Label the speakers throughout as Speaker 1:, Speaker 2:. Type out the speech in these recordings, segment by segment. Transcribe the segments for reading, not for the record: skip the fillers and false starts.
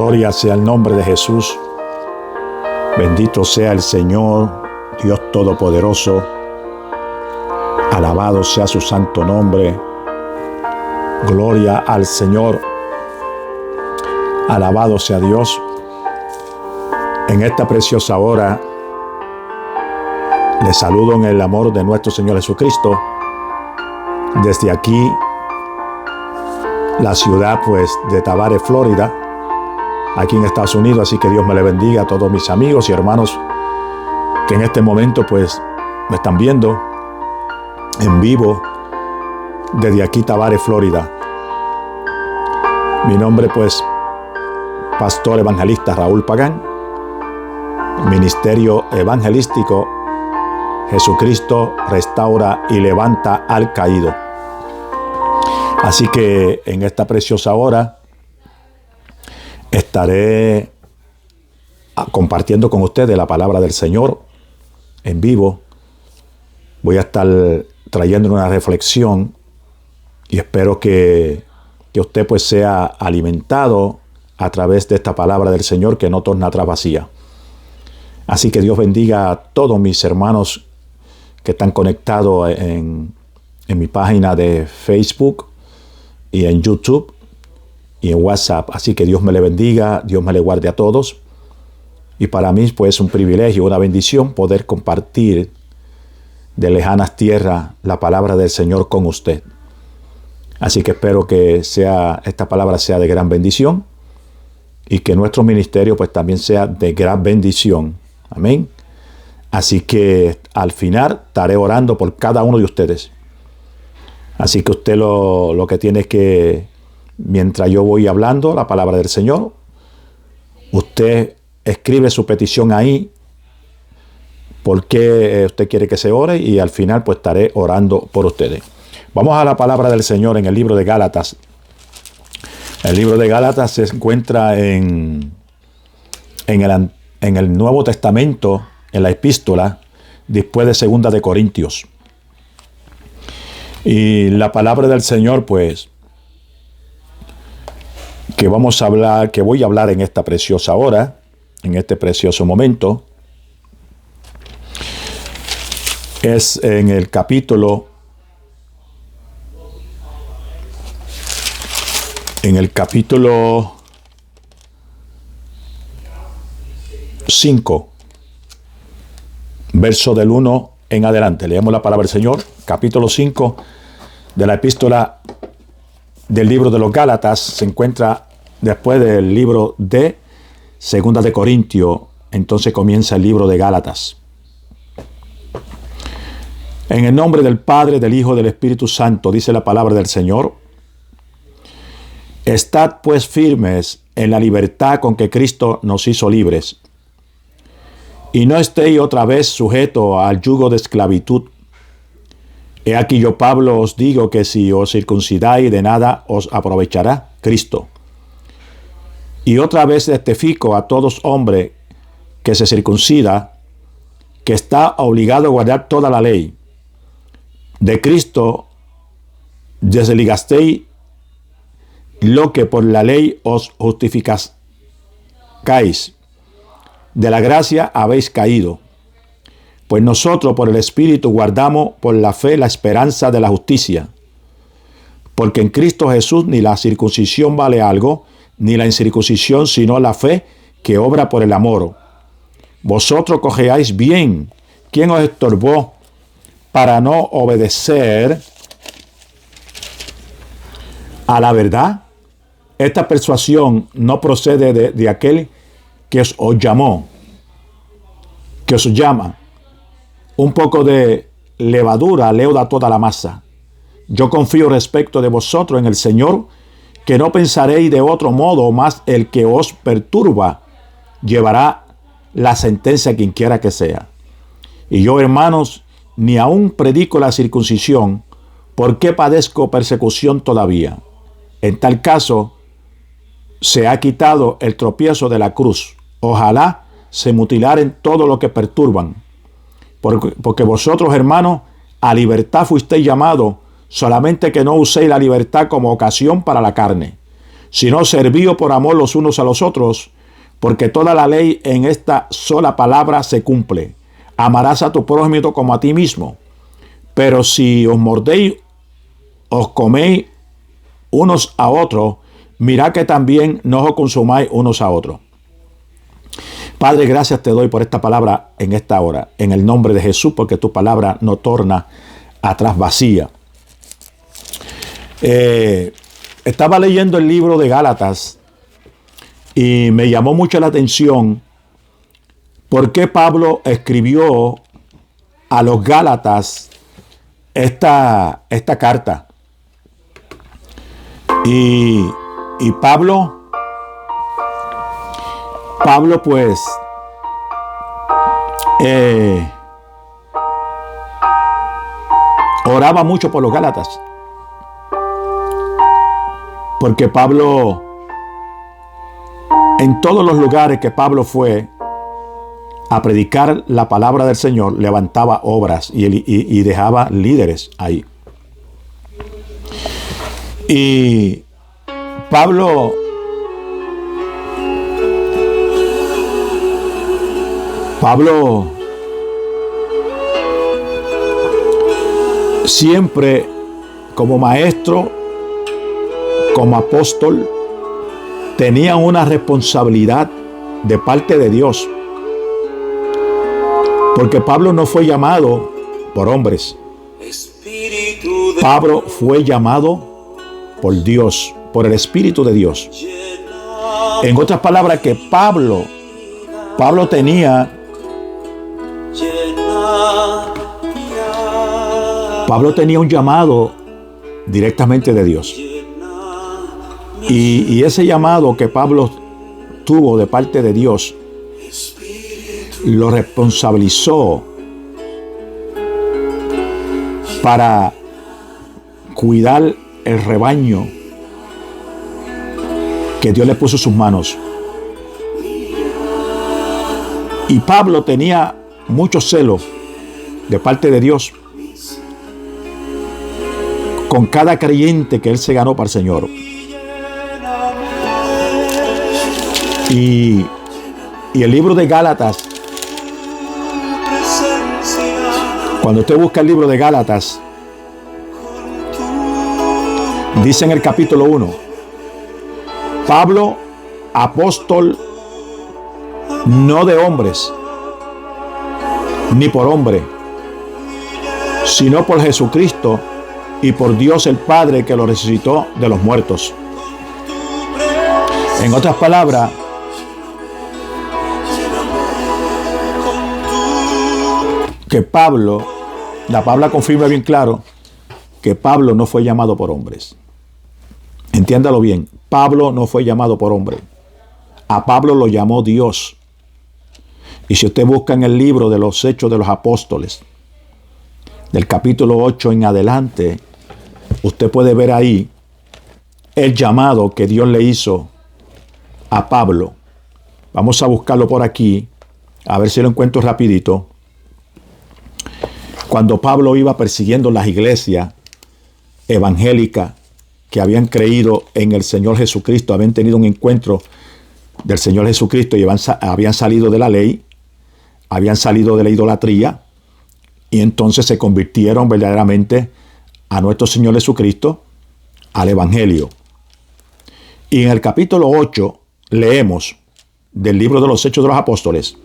Speaker 1: Gloria sea el nombre de Jesús. Bendito sea el Señor, Dios Todopoderoso. Alabado sea su santo nombre. Gloria al Señor. Alabado sea Dios. En esta preciosa hora, les saludo en el amor de nuestro Señor Jesucristo. Desde aquí, la ciudad de Tavares, Florida, aquí en Estados Unidos. Así que Dios me le bendiga a todos mis amigos y hermanos que en este momento me están viendo en vivo desde aquí, Tavares, Florida. Mi nombre Pastor Evangelista Raúl Pagán, Ministerio Evangelístico Jesucristo restaura y levanta al caído. Así que en esta preciosa hora estaré compartiendo con ustedes la palabra del Señor en vivo. Voy a estar trayendo una reflexión y espero que usted sea alimentado a través de esta palabra del Señor que no torna atrás vacía. Así que Dios bendiga a todos mis hermanos que están conectados en mi página de Facebook y en YouTube y en WhatsApp. Así que Dios me le bendiga, Dios me le guarde a todos. Y para mí es un privilegio, una bendición poder compartir de lejanas tierras la palabra del Señor con usted. Así que espero que esta palabra sea de gran bendición y que nuestro ministerio también sea de gran bendición. Amén. Así que al final estaré orando por cada uno de ustedes. Así que usted lo que tiene es que, mientras yo voy hablando la palabra del Señor, usted escribe su petición ahí, por qué usted quiere que se ore, y al final estaré orando por ustedes. Vamos a la palabra del Señor en el libro de Gálatas. El libro de Gálatas se encuentra en el Nuevo Testamento, en la epístola, después de Segunda de Corintios. Y la palabra del Señor, que voy a hablar en esta preciosa hora, en este precioso momento, es en el capítulo 5, verso del 1 en adelante. Leemos la palabra del Señor, capítulo 5 de la epístola del libro de los Gálatas. Se encuentra después del libro de Segunda de Corintios. Entonces comienza el libro de Gálatas. En el nombre del Padre, del Hijo y del Espíritu Santo, dice la palabra del Señor. Estad pues firmes en la libertad con que Cristo nos hizo libres. Y no estéis otra vez sujetos al yugo de esclavitud. He aquí yo, Pablo, os digo que si os circuncidáis, de nada os aprovechará Cristo. Y otra vez testifico a todos hombre que se circuncida, que está obligado a guardar toda la ley. De Cristo desligasteis lo que por la ley os justificáis. De la gracia habéis caído. Pues nosotros por el Espíritu guardamos por la fe la esperanza de la justicia. Porque en Cristo Jesús ni la circuncisión vale algo, ni la incircuncisión, sino la fe que obra por el amor. Vosotros cojeáis bien. ¿Quién os estorbó para no obedecer a la verdad? Esta persuasión no procede de aquel que os llama. Un poco de levadura leuda toda la masa. Yo confío respecto de vosotros en el Señor, que no pensaréis de otro modo, mas el que os perturba llevará la sentencia quien quiera que sea. Y yo, hermanos, ni aún predico la circuncisión, porque padezco persecución todavía. En tal caso, se ha quitado el tropiezo de la cruz. Ojalá se mutilaren todo lo que perturban. Porque vosotros, hermanos, a libertad fuisteis llamados, solamente que no uséis la libertad como ocasión para la carne, sino servíos por amor los unos a los otros, porque toda la ley en esta sola palabra se cumple. Amarás a tu prójimo como a ti mismo. Pero si os mordéis, os coméis unos a otros, mirad que también no os consumáis unos a otros. Padre, gracias te doy por esta palabra en esta hora, en el nombre de Jesús, porque tu palabra no torna atrás vacía. Estaba leyendo el libro de Gálatas y me llamó mucho la atención por qué Pablo escribió a los Gálatas esta carta. Y Pablo pues oraba mucho por los Gálatas, porque Pablo, en todos los lugares que Pablo fue a predicar la palabra del Señor, levantaba obras y dejaba líderes ahí. Y Pablo siempre, como maestro, como apóstol, tenía una responsabilidad de parte de Dios. Porque Pablo no fue llamado por hombres. Pablo fue llamado por Dios, por el Espíritu de Dios. En otras palabras, que Pablo tenía un llamado directamente de Dios. Y ese llamado que Pablo tuvo de parte de Dios lo responsabilizó para cuidar el rebaño que Dios le puso en sus manos. Y Pablo tenía mucho celo de parte de Dios con cada creyente que él se ganó para el Señor. Y el libro de Gálatas, cuando usted busca el libro de Gálatas, dice en el capítulo 1, Pablo, apóstol, no de hombres, ni por hombre, sino por Jesucristo y por Dios el Padre que lo resucitó de los muertos. En otras palabras, que la palabra confirma bien claro que Pablo no fue llamado por hombres. Entiéndalo bien, Pablo no fue llamado por hombre. A Pablo lo llamó Dios. Y si usted busca en el libro de los Hechos de los Apóstoles, del capítulo 8 en adelante, usted puede ver ahí el llamado que Dios le hizo a Pablo. Vamos a buscarlo por aquí, a ver si lo encuentro rapidito. Cuando Pablo iba persiguiendo las iglesias evangélicas que habían creído en el Señor Jesucristo, habían tenido un encuentro del Señor Jesucristo y habían salido de la ley, habían salido de la idolatría, y entonces se convirtieron verdaderamente a nuestro Señor Jesucristo, al Evangelio. Y en el capítulo 8 leemos del libro de los Hechos de los Apóstoles: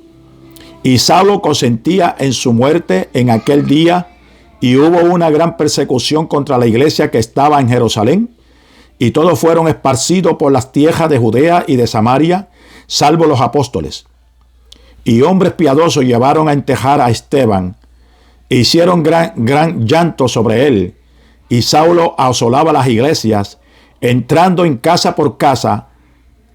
Speaker 1: y Saulo consentía en su muerte en aquel día, y hubo una gran persecución contra la iglesia que estaba en Jerusalén, y todos fueron esparcidos por las tierras de Judea y de Samaria, salvo los apóstoles. Y hombres piadosos llevaron a entejar a Esteban, e hicieron gran llanto sobre él. Y Saulo asolaba las iglesias, entrando en casa por casa,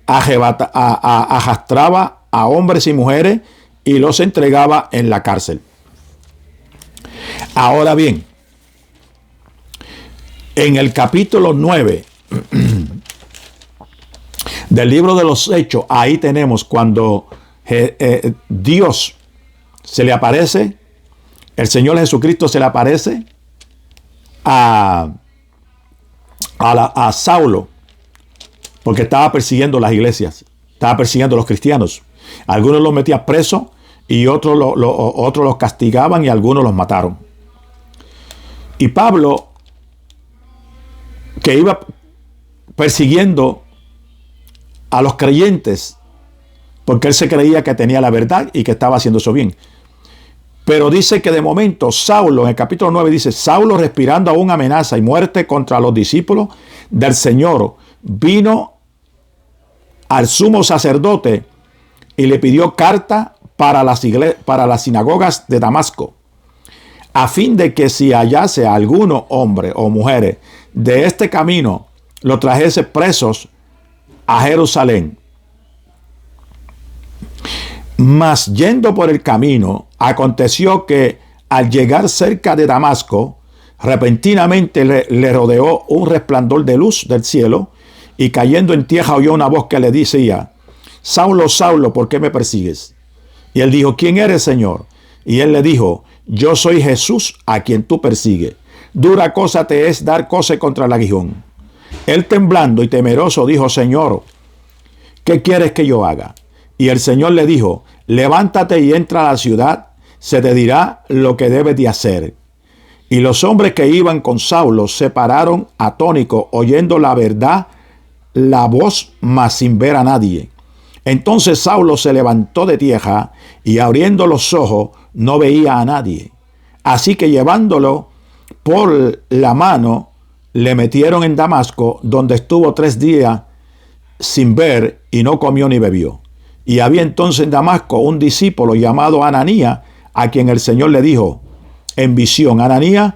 Speaker 1: arrastraba a hombres y mujeres y los entregaba en la cárcel. Ahora bien, en el capítulo 9 del libro de los Hechos, ahí tenemos cuando Dios se le aparece, el Señor Jesucristo se le aparece a Saulo porque estaba persiguiendo las iglesias, estaba persiguiendo a los cristianos. Algunos los metía presos y otros los castigaban y algunos los mataron. Y Pablo, que iba persiguiendo a los creyentes, porque él se creía que tenía la verdad y que estaba haciendo eso bien. Pero dice que de momento Saulo, en el capítulo 9 dice, Saulo, respirando aún amenaza y muerte contra los discípulos del Señor, vino al sumo sacerdote y le pidió carta para las sinagogas de Damasco, a fin de que si hallase a alguno hombre o mujeres de este camino, lo trajese presos a Jerusalén. Mas yendo por el camino, aconteció que al llegar cerca de Damasco, repentinamente le rodeó un resplandor de luz del cielo, y cayendo en tierra oyó una voz que le decía: Saulo, Saulo, ¿por qué me persigues? Y él dijo: ¿Quién eres, Señor? Y él le dijo: Yo soy Jesús, a quien tú persigues. Dura cosa te es dar coce contra el aguijón. Él, temblando y temeroso, dijo: Señor, ¿qué quieres que yo haga? Y el Señor le dijo: levántate y entra a la ciudad, se te dirá lo que debes de hacer. Y los hombres que iban con Saulo se pararon atónitos, oyendo la verdad, la voz, mas sin ver a nadie. Entonces Saulo se levantó de tierra y abriendo los ojos no veía a nadie. Así que llevándolo por la mano, le metieron en Damasco, donde estuvo 3 días sin ver y no comió ni bebió. Y había entonces en Damasco un discípulo llamado Ananías, a quien el Señor le dijo en visión: Ananías.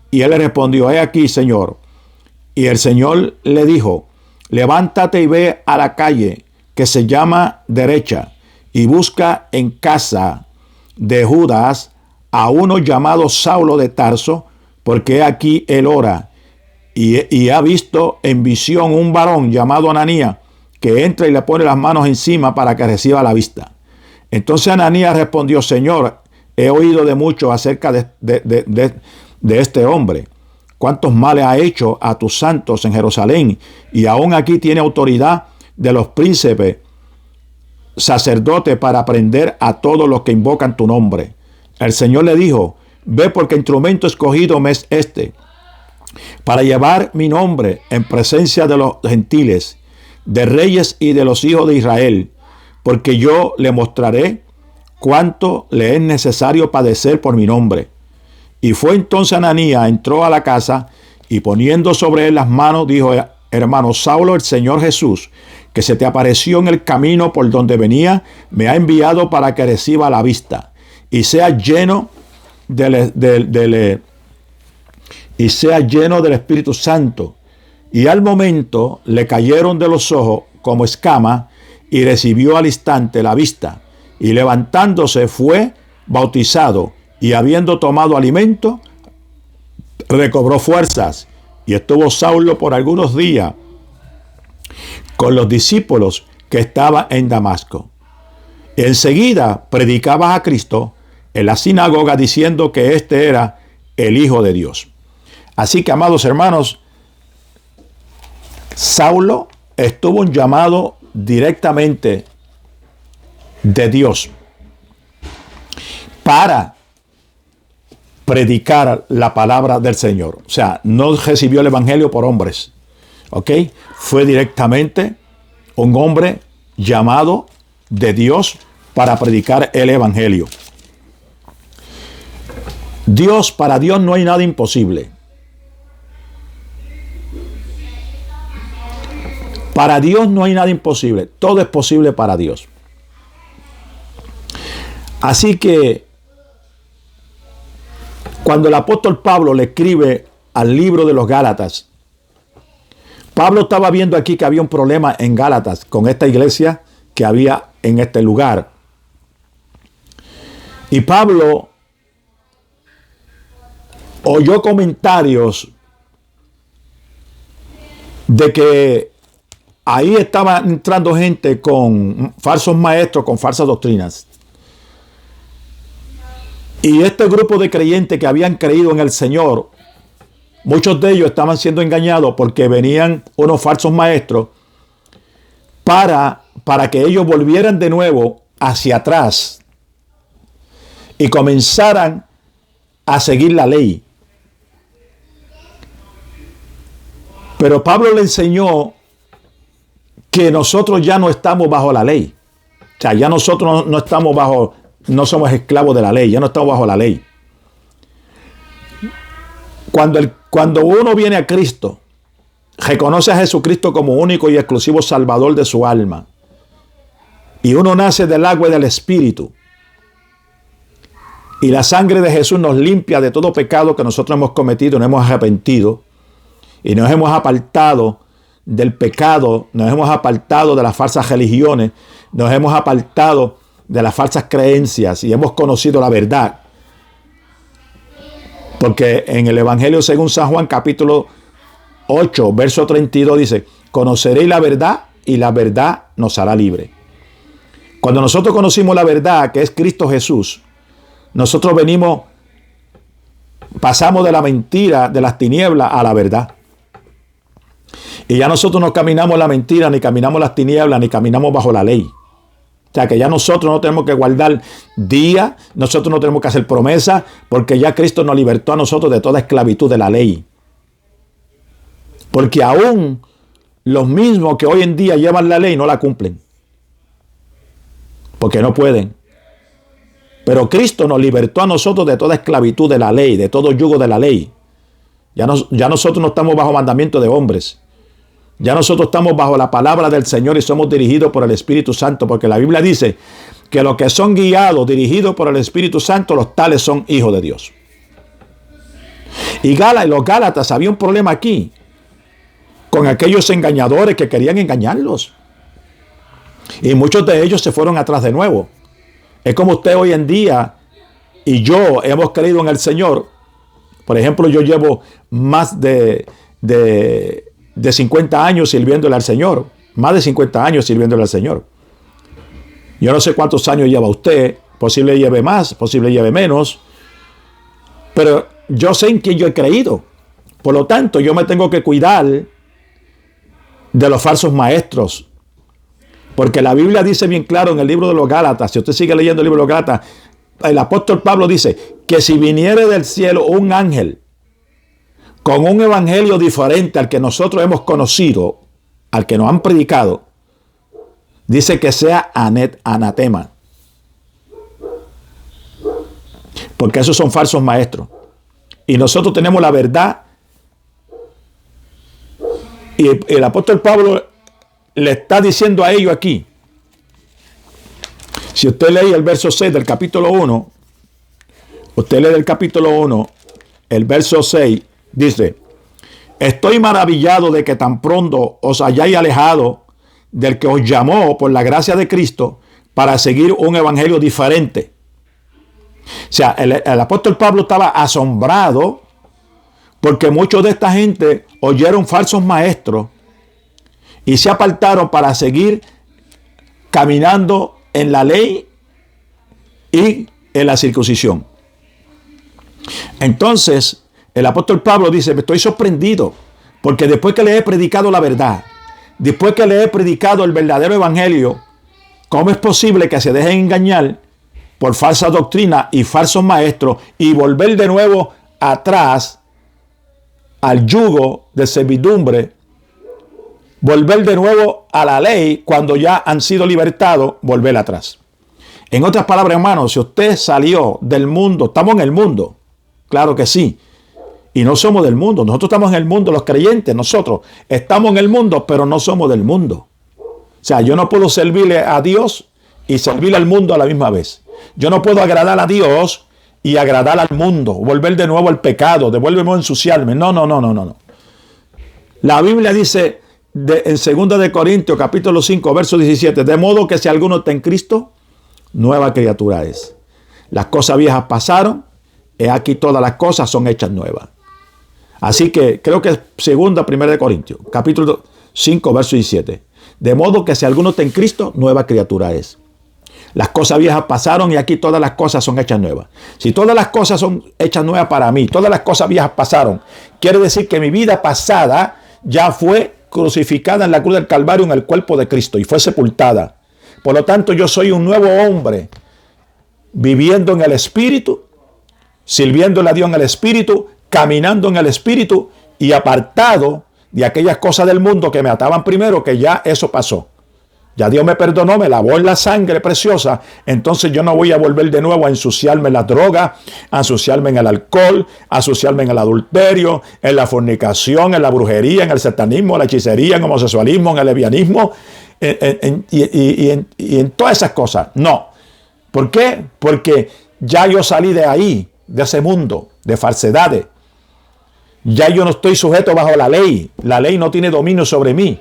Speaker 1: Y él le respondió: he aquí, Señor. Y el Señor le dijo: levántate y ve a la calle que se llama Derecha, y busca en casa de Judas a uno llamado Saulo de Tarso, porque aquí él ora, y ha visto en visión un varón llamado Ananías, que entra y le pone las manos encima para que reciba la vista. Entonces Ananías respondió: Señor, he oído de mucho acerca de este hombre, cuántos males ha hecho a tus santos en Jerusalén, y aún aquí tiene autoridad de los príncipes sacerdotes para prender a todos los que invocan tu nombre. El Señor le dijo: ve, porque instrumento escogido me es este, para llevar mi nombre en presencia de los gentiles, de reyes y de los hijos de Israel, porque yo le mostraré cuánto le es necesario padecer por mi nombre. Y fue entonces Ananías, entró a la casa, y poniendo sobre él las manos, dijo: hermano Saulo, el Señor Jesús, que se te apareció en el camino por donde venía, me ha enviado para que reciba la vista y sea lleno del Espíritu Santo. Y al momento le cayeron de los ojos como escamas, y recibió al instante la vista, y levantándose fue bautizado, y habiendo tomado alimento, recobró fuerzas. Y estuvo Saulo por algunos días con los discípulos que estaban en Damasco. Enseguida predicaba a Cristo en la sinagoga, diciendo que este era el Hijo de Dios. Así que, amados hermanos, Saulo estuvo un llamado directamente de Dios para predicar la palabra del Señor. O sea, no recibió el evangelio por hombres. ¿Ok? Fue directamente un hombre llamado de Dios para predicar el evangelio. Para Dios no hay nada imposible. Para Dios no hay nada imposible. Todo es posible para Dios. Así que cuando el apóstol Pablo le escribe al libro de los Gálatas, Pablo estaba viendo aquí que había un problema en Gálatas con esta iglesia que había en este lugar. Y Pablo oyó comentarios de que ahí estaba entrando gente con falsos maestros, con falsas doctrinas. Y este grupo de creyentes que habían creído en el Señor, muchos de ellos estaban siendo engañados porque venían unos falsos maestros para que ellos volvieran de nuevo hacia atrás y comenzaran a seguir la ley. Pero Pablo le enseñó que nosotros ya no estamos bajo la ley. O sea, ya nosotros no estamos no somos esclavos de la ley, ya no estamos bajo la ley. Cuando uno viene a Cristo, reconoce a Jesucristo como único y exclusivo Salvador de su alma, y uno nace del agua y del Espíritu, y la sangre de Jesús nos limpia de todo pecado que nosotros hemos cometido, nos hemos arrepentido, y nos hemos apartado del pecado, nos hemos apartado de las falsas religiones, nos hemos apartado de las falsas creencias y hemos conocido la verdad. Porque en el Evangelio según San Juan capítulo 8, verso 32 dice: conoceréis la verdad y la verdad nos hará libre. Cuando nosotros conocimos la verdad, que es Cristo Jesús, nosotros pasamos de la mentira, de las tinieblas a la verdad. Y ya nosotros no caminamos la mentira, ni caminamos las tinieblas, ni caminamos bajo la ley. O sea que ya nosotros no tenemos que guardar días, nosotros no tenemos que hacer promesas, porque ya Cristo nos libertó a nosotros de toda esclavitud de la ley. Porque aún los mismos que hoy en día llevan la ley no la cumplen. Porque no pueden. Pero Cristo nos libertó a nosotros de toda esclavitud de la ley, de todo yugo de la ley. Ya nosotros no estamos bajo mandamiento de hombres. Ya nosotros estamos bajo la palabra del Señor y somos dirigidos por el Espíritu Santo, porque la Biblia dice que los que son guiados, dirigidos por el Espíritu Santo, los tales son hijos de Dios. Y los Gálatas, había un problema aquí con aquellos engañadores que querían engañarlos. Y muchos de ellos se fueron atrás de nuevo. Es como usted hoy en día y yo hemos creído en el Señor. Por ejemplo, yo llevo más de 50 años sirviéndole al Señor. Más de 50 años sirviéndole al Señor. Yo no sé cuántos años lleva usted. Posible lleve más, posible lleve menos. Pero yo sé en quién yo he creído. Por lo tanto, yo me tengo que cuidar de los falsos maestros. Porque la Biblia dice bien claro en el libro de los Gálatas, si usted sigue leyendo el libro de los Gálatas, el apóstol Pablo dice que si viniere del cielo un ángel con un evangelio diferente al que nosotros hemos conocido, al que nos han predicado, dice que sea anatema. Porque esos son falsos maestros. Y nosotros tenemos la verdad. Y el apóstol Pablo le está diciendo a ellos aquí. Si usted lee el verso 6 del capítulo 1, usted lee del capítulo 1, el verso 6, dice: estoy maravillado de que tan pronto os hayáis alejado del que os llamó por la gracia de Cristo para seguir un evangelio diferente. O sea, el apóstol Pablo estaba asombrado porque muchos de esta gente oyeron falsos maestros y se apartaron para seguir caminando en la ley y en la circuncisión. Entonces, el apóstol Pablo dice: me estoy sorprendido porque después que le he predicado la verdad, después que le he predicado el verdadero evangelio, ¿cómo es posible que se dejen engañar por falsa doctrina y falsos maestros y volver de nuevo atrás al yugo de servidumbre, volver de nuevo a la ley cuando ya han sido libertados, volver atrás? En otras palabras, hermanos, si usted salió del mundo, estamos en el mundo, claro que sí, y no somos del mundo. Nosotros estamos en el mundo, los creyentes, nosotros estamos en el mundo, pero no somos del mundo. O sea, yo no puedo servirle a Dios y servirle al mundo a la misma vez. Yo no puedo agradar a Dios y agradar al mundo, volver de nuevo al pecado, devuélveme a ensuciarme. No. La Biblia dice en 2 de Corintios capítulo 5, verso 17, de modo que si alguno está en Cristo, nueva criatura es. Las cosas viejas pasaron, he aquí todas las cosas son hechas nuevas. Así que creo que es 1 de Corintios, capítulo 5, verso 17. De modo que si alguno está en Cristo, nueva criatura es. Las cosas viejas pasaron y aquí todas las cosas son hechas nuevas. Si todas las cosas son hechas nuevas para mí, todas las cosas viejas pasaron, quiere decir que mi vida pasada ya fue crucificada en la cruz del Calvario en el cuerpo de Cristo y fue sepultada. Por lo tanto, yo soy un nuevo hombre viviendo en el Espíritu, sirviéndole a Dios en el Espíritu, caminando en el Espíritu y apartado de aquellas cosas del mundo que me ataban primero, que ya eso pasó. Ya Dios me perdonó, me lavó en la sangre preciosa. Entonces yo no voy a volver de nuevo a ensuciarme en la droga, a ensuciarme en el alcohol, a ensuciarme en el adulterio, en la fornicación, en la brujería, en el satanismo, en la hechicería, en el homosexualismo, en el lesbianismo y en todas esas cosas. No. ¿Por qué? Porque ya yo salí de ahí, de ese mundo de falsedades. Ya yo no estoy sujeto bajo la ley. La ley no tiene dominio sobre mí.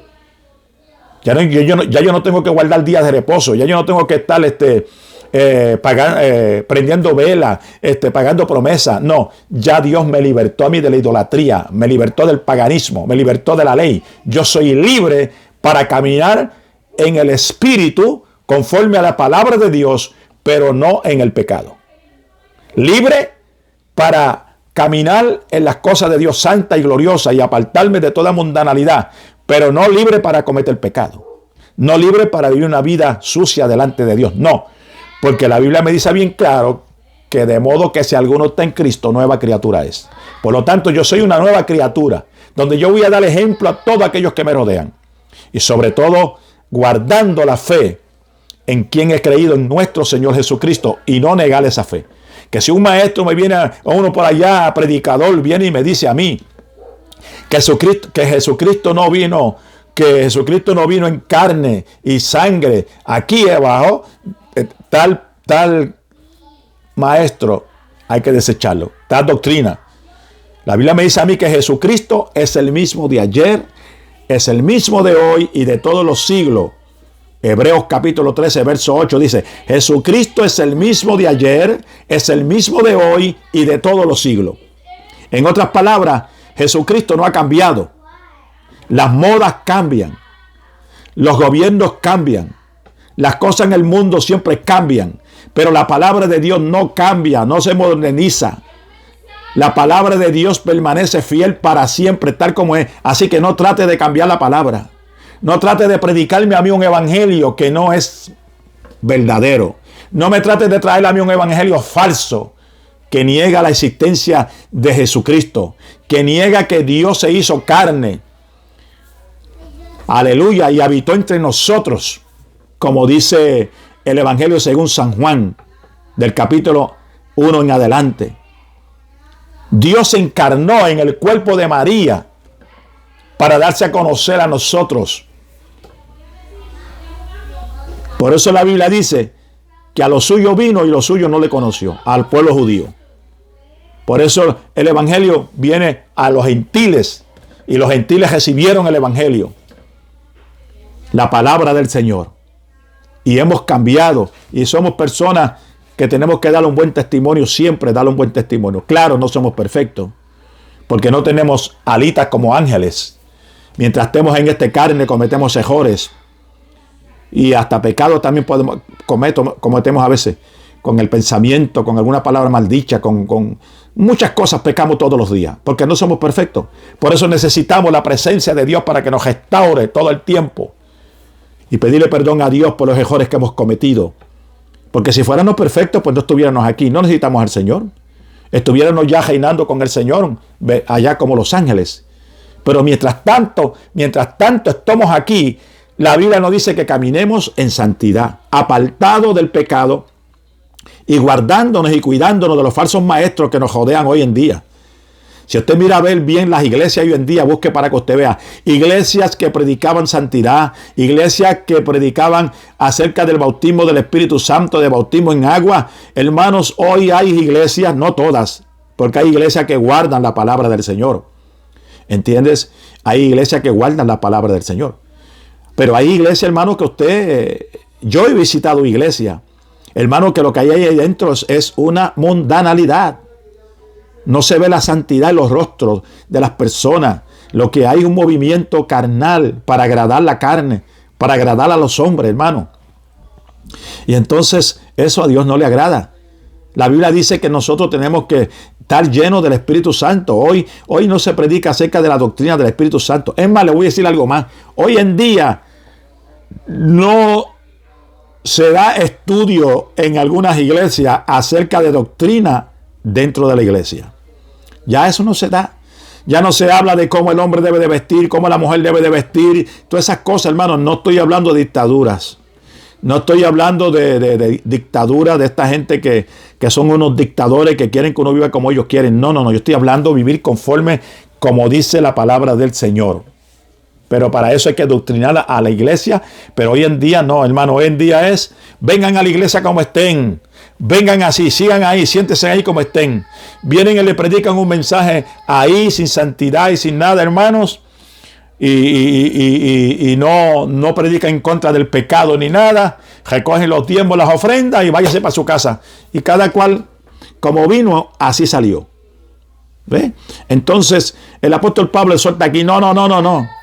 Speaker 1: Ya yo no tengo que guardar días de reposo. Ya yo no tengo que estar prendiendo velas, pagando promesas. No, ya Dios me libertó a mí de la idolatría, me libertó del paganismo, me libertó de la ley. Yo soy libre para caminar en el Espíritu conforme a la palabra de Dios, pero no en el pecado. Libre para caminar en las cosas de Dios santa y gloriosa y apartarme de toda mundanalidad, pero no libre para cometer pecado. No libre para vivir una vida sucia delante de Dios. No, porque la Biblia me dice bien claro que de modo que si alguno está en Cristo, nueva criatura es. Por lo tanto, yo soy una nueva criatura, donde yo voy a dar ejemplo a todos aquellos que me rodean. Y sobre todo, guardando la fe en quien he creído, en nuestro Señor Jesucristo, y no negar esa fe. Que si un maestro me viene, o uno por allá, predicador, viene y me dice a mí que Jesucristo no vino en carne y sangre, aquí abajo, tal maestro hay que desecharlo, tal doctrina. La Biblia me dice a mí que Jesucristo es el mismo de ayer, es el mismo de hoy y de todos los siglos. Hebreos capítulo 13, verso 8 dice, Jesucristo es el mismo de ayer, es el mismo de hoy y de todos los siglos. En otras palabras, Jesucristo no ha cambiado. Las modas cambian. Los gobiernos cambian. Las cosas en el mundo siempre cambian. Pero la palabra de Dios no cambia, no se moderniza. La palabra de Dios permanece fiel para siempre, tal como es. Así que no trate de cambiar la palabra. No trate de predicarme a mí un evangelio que no es verdadero. No me trate de traer a mí un evangelio falso que niega la existencia de Jesucristo, que niega que Dios se hizo carne. Aleluya, y habitó entre nosotros, como dice el evangelio según San Juan, del capítulo 1 en adelante. Dios se encarnó en el cuerpo de María para darse a conocer a nosotros. Por eso la Biblia dice que a los suyos vino y los suyos no le conoció, al pueblo judío. Por eso el evangelio viene a los gentiles y los gentiles recibieron el evangelio, la palabra del Señor. Y hemos cambiado y somos personas que tenemos que dar un buen testimonio, siempre dar un buen testimonio. Claro, no somos perfectos, porque no tenemos alitas como ángeles. Mientras estemos en esta carne cometemos errores. Y hasta pecado también cometemos a veces, con el pensamiento, con alguna palabra maldicha, con muchas cosas pecamos todos los días, porque no somos perfectos. Por eso necesitamos la presencia de Dios para que nos restaure todo el tiempo. Y pedirle perdón a Dios por los errores que hemos cometido. Porque si fuéramos perfectos, pues no estuviéramos aquí. No necesitamos al Señor. Estuviéramos ya reinando con el Señor, allá como los ángeles. Pero mientras tanto estamos aquí, la Biblia nos dice que caminemos en santidad, apartados del pecado y guardándonos y cuidándonos de los falsos maestros que nos rodean hoy en día. Si usted mira a ver bien las iglesias hoy en día, busque para que usted vea. Iglesias que predicaban santidad, iglesias que predicaban acerca del bautismo del Espíritu Santo, de bautismo en agua. Hermanos, hoy hay iglesias, no todas, porque hay iglesias que guardan la palabra del Señor. ¿Entiendes? Hay iglesias que guardan la palabra del Señor. Pero hay iglesias, hermano, que yo he visitado iglesias, hermano, que lo que hay ahí dentro es una mundanalidad. No se ve la santidad en los rostros de las personas. Lo que hay es un movimiento carnal para agradar la carne, para agradar a los hombres, hermano. Y entonces eso a Dios no le agrada. La Biblia dice que nosotros tenemos que estar llenos del Espíritu Santo. Hoy no se predica acerca de la doctrina del Espíritu Santo. Es más, le voy a decir algo más. Hoy en día no se da estudio en algunas iglesias acerca de doctrina dentro de la iglesia. Ya eso no se da. Ya no se habla de cómo el hombre debe de vestir, cómo la mujer debe de vestir. Todas esas cosas, hermanos. No estoy hablando de dictaduras. No estoy hablando de dictadura, de esta gente que son unos dictadores que quieren que uno viva como ellos quieren. No. Yo estoy hablando de vivir conforme como dice la palabra del Señor. Pero para eso hay que doctrinar a la iglesia. Pero hoy en día no, hermano. Hoy en día es, vengan a la iglesia como estén. Vengan así, sigan ahí, siéntense ahí como estén. Vienen y le predican un mensaje ahí sin santidad y sin nada, hermanos. Y no predican en contra del pecado ni nada. Recogen los diezmos, las ofrendas y váyase para su casa. Y cada cual, como vino, así salió. ¿Ve? Entonces, el apóstol Pablo suelta aquí, no.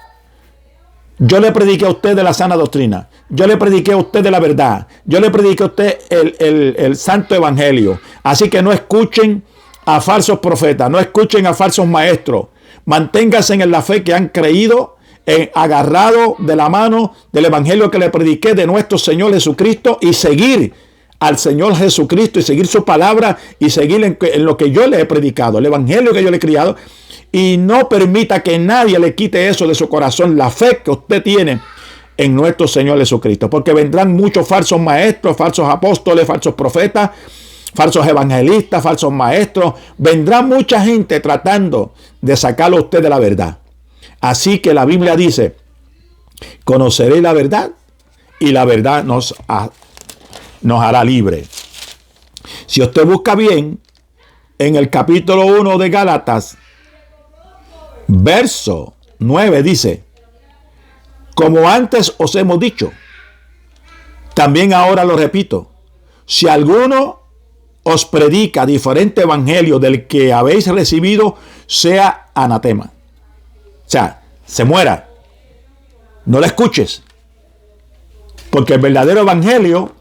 Speaker 1: Yo le prediqué a usted de la sana doctrina. Yo le prediqué a usted de la verdad. Yo le prediqué a usted el santo evangelio. Así que no escuchen a falsos profetas, no escuchen a falsos maestros. Manténganse en la fe que han creído, agarrado de la mano del evangelio que le prediqué de nuestro Señor Jesucristo y seguir al Señor Jesucristo y seguir su palabra y seguir en lo que yo le he predicado, el evangelio que yo le he criado. Y no permita que nadie le quite eso de su corazón, la fe que usted tiene en nuestro Señor Jesucristo. Porque vendrán muchos falsos maestros, falsos apóstoles, falsos profetas, falsos evangelistas, falsos maestros. Vendrá mucha gente tratando de sacarlo a usted de la verdad. Así que la Biblia dice, conoceréis la verdad y la verdad nos hará libre. Si usted busca bien, en el capítulo 1 de Gálatas, verso 9 dice, como antes os hemos dicho, también ahora lo repito, si alguno os predica diferente evangelio del que habéis recibido, sea anatema. O sea, se muera. No lo escuches. Porque el verdadero evangelio,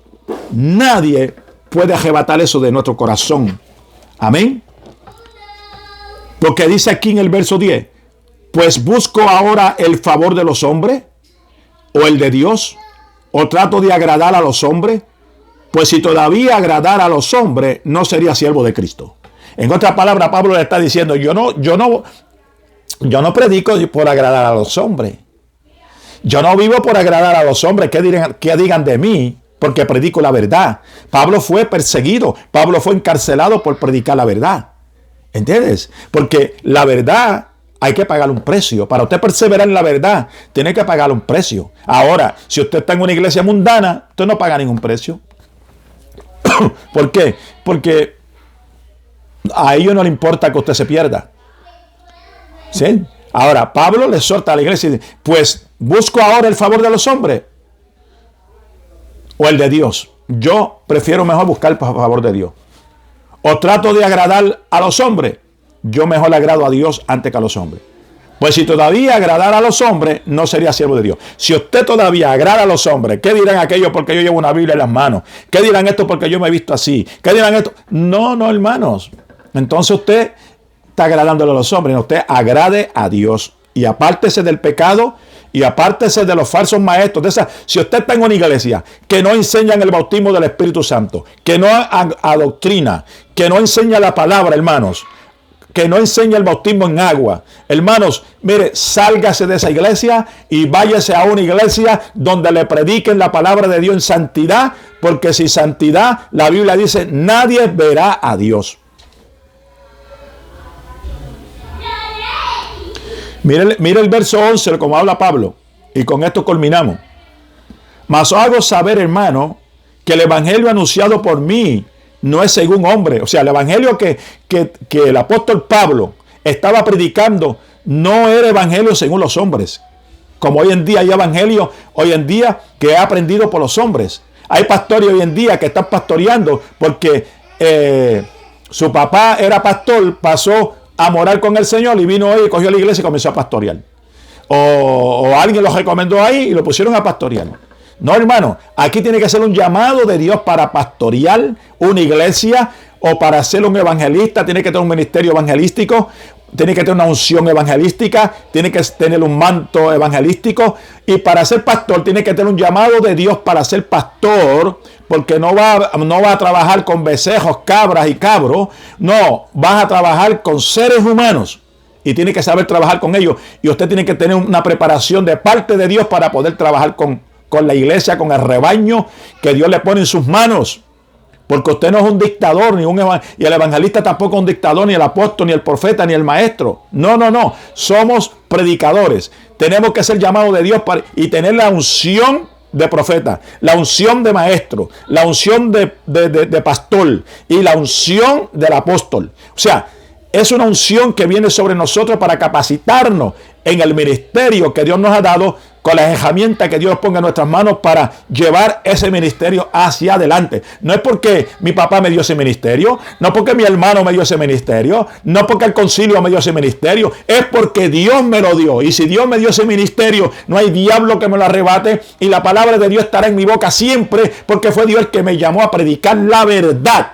Speaker 1: nadie puede arrebatar eso de nuestro corazón. Amén. Porque dice aquí en el verso 10, pues busco ahora el favor de los hombres o el de Dios, o trato de agradar a los hombres. Pues si todavía agradara a los hombres, no sería siervo de Cristo. En otras palabras, Pablo le está diciendo, yo no predico por agradar a los hombres. Yo no vivo por agradar a los hombres que digan de mí, porque predico la verdad. Pablo fue perseguido, Pablo fue encarcelado por predicar la verdad. ¿Entiendes? Porque la verdad hay que pagar un precio. Para usted perseverar en la verdad, tiene que pagar un precio. Ahora, si usted está en una iglesia mundana, usted no paga ningún precio. ¿Por qué? Porque a ellos no le importa que usted se pierda. ¿Sí? Ahora, Pablo le exhorta a la iglesia y dice, pues busco ahora el favor de los hombres o el de Dios. Yo prefiero mejor buscar el favor de Dios. O trato de agradar a los hombres. Yo mejor le agrado a Dios antes que a los hombres. Pues si todavía agradara a los hombres, no sería siervo de Dios. Si usted todavía agrada a los hombres, ¿qué dirán aquellos porque yo llevo una Biblia en las manos? ¿Qué dirán esto porque yo me he visto así? ¿Qué dirán esto? No, hermanos. Entonces usted está agradándole a los hombres. No, usted agrade a Dios. Y apártese del pecado y apártese de los falsos maestros. Si usted está en una iglesia que no enseñan el bautismo del Espíritu Santo, que no adoctrina, que no enseña la palabra, hermanos, que no enseña el bautismo en agua. Hermanos, mire, sálgase de esa iglesia y váyase a una iglesia donde le prediquen la palabra de Dios en santidad, porque sin santidad, la Biblia dice, nadie verá a Dios. Mire el verso 11, como habla Pablo, y con esto culminamos. Mas os hago saber, hermano, que el evangelio anunciado por mí no es según hombre. O sea, el evangelio que el apóstol Pablo estaba predicando no era evangelio según los hombres. Como hoy en día hay evangelio, hoy en día que he aprendido por los hombres. Hay pastores hoy en día que están pastoreando porque su papá era pastor, pasó a morar con el Señor y vino hoy y cogió la iglesia y comenzó a pastorear. O alguien los recomendó ahí y lo pusieron a pastorear. No, hermano, aquí tiene que ser un llamado de Dios para pastorear una iglesia o para ser un evangelista. Tiene que tener un ministerio evangelístico, tiene que tener una unción evangelística, tiene que tener un manto evangelístico. Y para ser pastor tiene que tener un llamado de Dios para ser pastor, porque no va a trabajar con becejos, cabras y cabros. No, vas a trabajar con seres humanos. Y tiene que saber trabajar con ellos. Y usted tiene que tener una preparación de parte de Dios para poder trabajar con la iglesia, con el rebaño que Dios le pone en sus manos. Porque usted no es un dictador, y el evangelista tampoco es un dictador, ni el apóstol, ni el profeta, ni el maestro. No, no, no. Somos predicadores. Tenemos que ser llamados de Dios y tener la unción de profeta, la unción de maestro, la unción de pastor y la unción del apóstol. O sea, es una unción que viene sobre nosotros para capacitarnos en el ministerio que Dios nos ha dado, con las herramientas que Dios ponga en nuestras manos para llevar ese ministerio hacia adelante. No es porque mi papá me dio ese ministerio, no porque mi hermano me dio ese ministerio, no porque el concilio me dio ese ministerio, es porque Dios me lo dio. Y si Dios me dio ese ministerio, no hay diablo que me lo arrebate, y la palabra de Dios estará en mi boca siempre, porque fue Dios el que me llamó a predicar la verdad.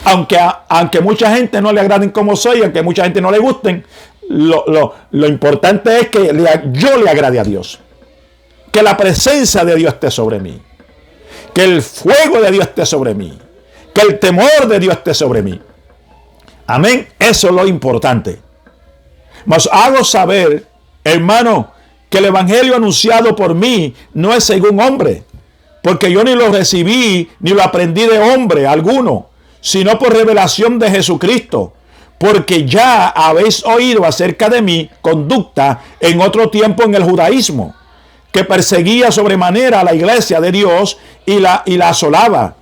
Speaker 1: Aunque mucha gente no le agraden como soy, aunque mucha gente no le gusten, lo importante es que yo le agrade a Dios. Que la presencia de Dios esté sobre mí. Que el fuego de Dios esté sobre mí. Que el temor de Dios esté sobre mí. Amén. Eso es lo importante. Mas hago saber, hermano, que el evangelio anunciado por mí no es según hombre. Porque yo ni lo recibí, ni lo aprendí de hombre alguno, sino por revelación de Jesucristo. Porque ya habéis oído acerca de mi conducta en otro tiempo en el judaísmo, que perseguía sobremanera a la iglesia de Dios y la asolaba.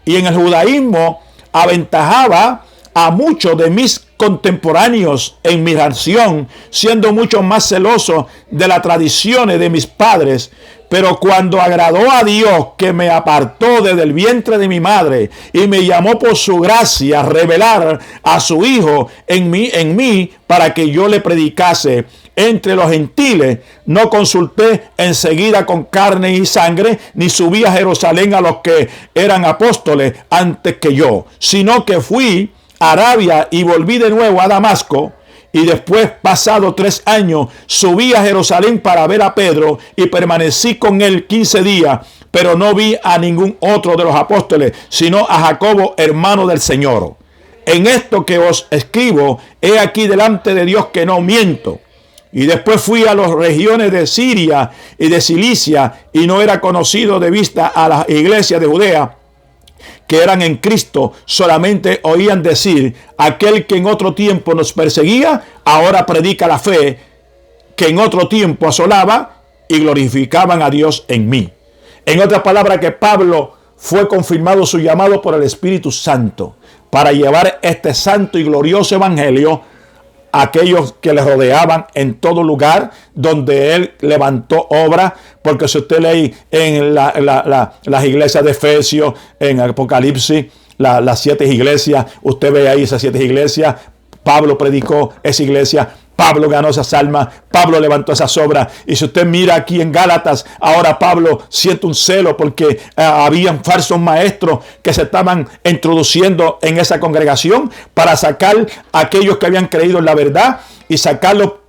Speaker 1: Y en el judaísmo aventajaba a muchos de mis contemporáneos en mi nación, siendo mucho más celoso de las tradiciones de mis padres. Pero cuando agradó a Dios, que me apartó desde el vientre de mi madre y me llamó por su gracia a revelar a su Hijo en mí para que yo le predicase entre los gentiles, no consulté enseguida con carne y sangre, ni subí a Jerusalén a los que eran apóstoles antes que yo, sino que fui a Arabia y volví de nuevo a Damasco. Y después, pasado 3 años, subí a Jerusalén para ver a Pedro y permanecí con él 15 días, pero no vi a ningún otro de los apóstoles, sino a Jacobo, hermano del Señor. En esto que os escribo, he aquí delante de Dios que no miento. Y después fui a las regiones de Siria y de Cilicia, y no era conocido de vista a las iglesias de Judea, que eran en Cristo, solamente oían decir: aquel que en otro tiempo nos perseguía, ahora predica la fe que en otro tiempo asolaba, y glorificaban a Dios en mí. En otras palabras, que Pablo fue confirmado su llamado por el Espíritu Santo para llevar este santo y glorioso evangelio a aquellos que le rodeaban en todo lugar donde él levantó obra. Porque si usted lee en las iglesias de Efesios, en Apocalipsis, las 7 iglesias, usted ve ahí esas 7 iglesias. Pablo predicó esa iglesia, Pablo ganó esas almas, Pablo levantó esas obras. Y si usted mira aquí en Gálatas, ahora Pablo siente un celo porque habían falsos maestros que se estaban introduciendo en esa congregación para sacar a aquellos que habían creído en la verdad y sacarlo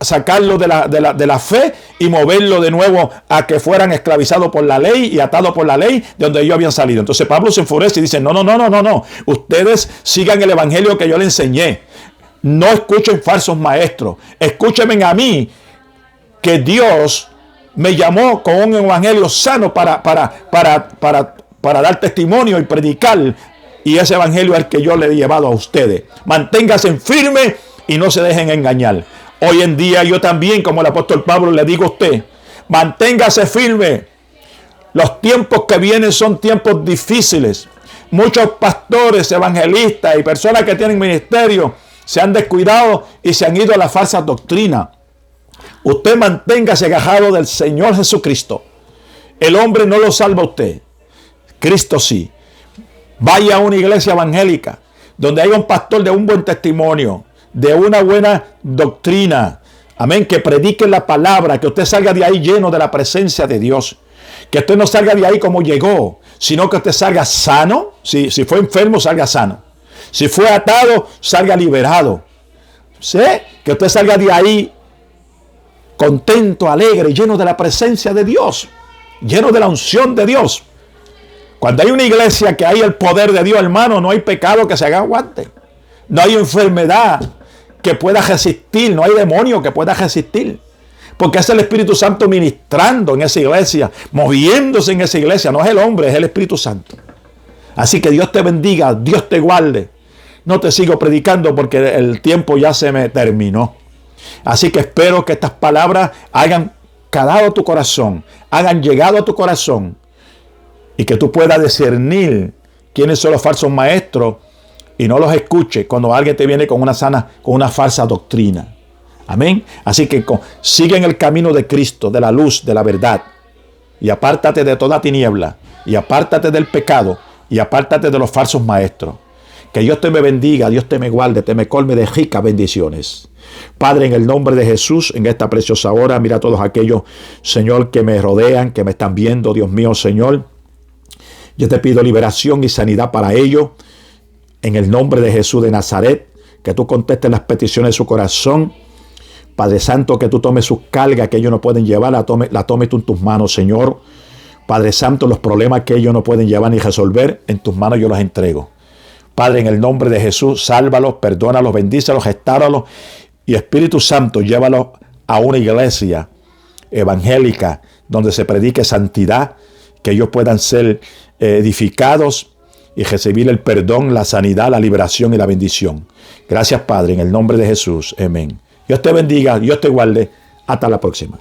Speaker 1: de la fe y moverlo de nuevo a que fueran esclavizados por la ley y atados por la ley de donde ellos habían salido. Entonces Pablo se enfurece y dice: no, ustedes sigan el evangelio que yo les enseñé. No escuchen falsos maestros. Escúchenme a mí, que Dios me llamó con un evangelio sano para dar testimonio y predicar. Y ese evangelio es el que yo le he llevado a ustedes. Manténganse firmes y no se dejen engañar. Hoy en día yo también, como el apóstol Pablo, le digo a usted: manténgase firme. Los tiempos que vienen son tiempos difíciles. Muchos pastores, evangelistas y personas que tienen ministerio se han descuidado y se han ido a la falsa doctrina. Usted manténgase agarrado del Señor Jesucristo. El hombre no lo salva a usted, Cristo sí. Vaya a una iglesia evangélica donde haya un pastor de un buen testimonio, de una buena doctrina. Amén. Que predique la palabra, que usted salga de ahí lleno de la presencia de Dios. Que usted no salga de ahí como llegó, sino que usted salga sano. Si fue enfermo, salga sano. Si fue atado, salga liberado. ¿Sí? Que usted salga de ahí contento, alegre, lleno de la presencia de Dios, lleno de la unción de Dios. Cuando hay una iglesia que hay el poder de Dios, hermano, no hay pecado que se aguante. No hay enfermedad que pueda resistir, no hay demonio que pueda resistir. Porque es el Espíritu Santo ministrando en esa iglesia, moviéndose en esa iglesia. No es el hombre, es el Espíritu Santo. Así que Dios te bendiga, Dios te guarde. No te sigo predicando porque el tiempo ya se me terminó. Así que espero que estas palabras hayan calado a tu corazón, hayan llegado a tu corazón y que tú puedas discernir quiénes son los falsos maestros y no los escuches cuando alguien te viene con una falsa doctrina. Amén. Así que sigue en el camino de Cristo, de la luz, de la verdad, y apártate de toda tiniebla, y apártate del pecado, y apártate de los falsos maestros. Que Dios te me bendiga, Dios te me guarde, te me colme de ricas bendiciones. Padre, en el nombre de Jesús, en esta preciosa hora, mira a todos aquellos, Señor, que me rodean, que me están viendo, Dios mío, Señor. Yo te pido liberación y sanidad para ellos. En el nombre de Jesús de Nazaret, que tú contestes las peticiones de su corazón. Padre Santo, que tú tomes sus cargas que ellos no pueden llevar, la tomes tú en tus manos, Señor. Padre Santo, los problemas que ellos no pueden llevar ni resolver, en tus manos yo los entrego. Padre, en el nombre de Jesús, sálvalos, perdónalos, bendícelos, gestáralos. Y Espíritu Santo, llévalos a una iglesia evangélica donde se predique santidad, que ellos puedan ser edificados y recibir el perdón, la sanidad, la liberación y la bendición. Gracias, Padre, en el nombre de Jesús. Amén. Dios te bendiga, Dios te guarde. Hasta la próxima.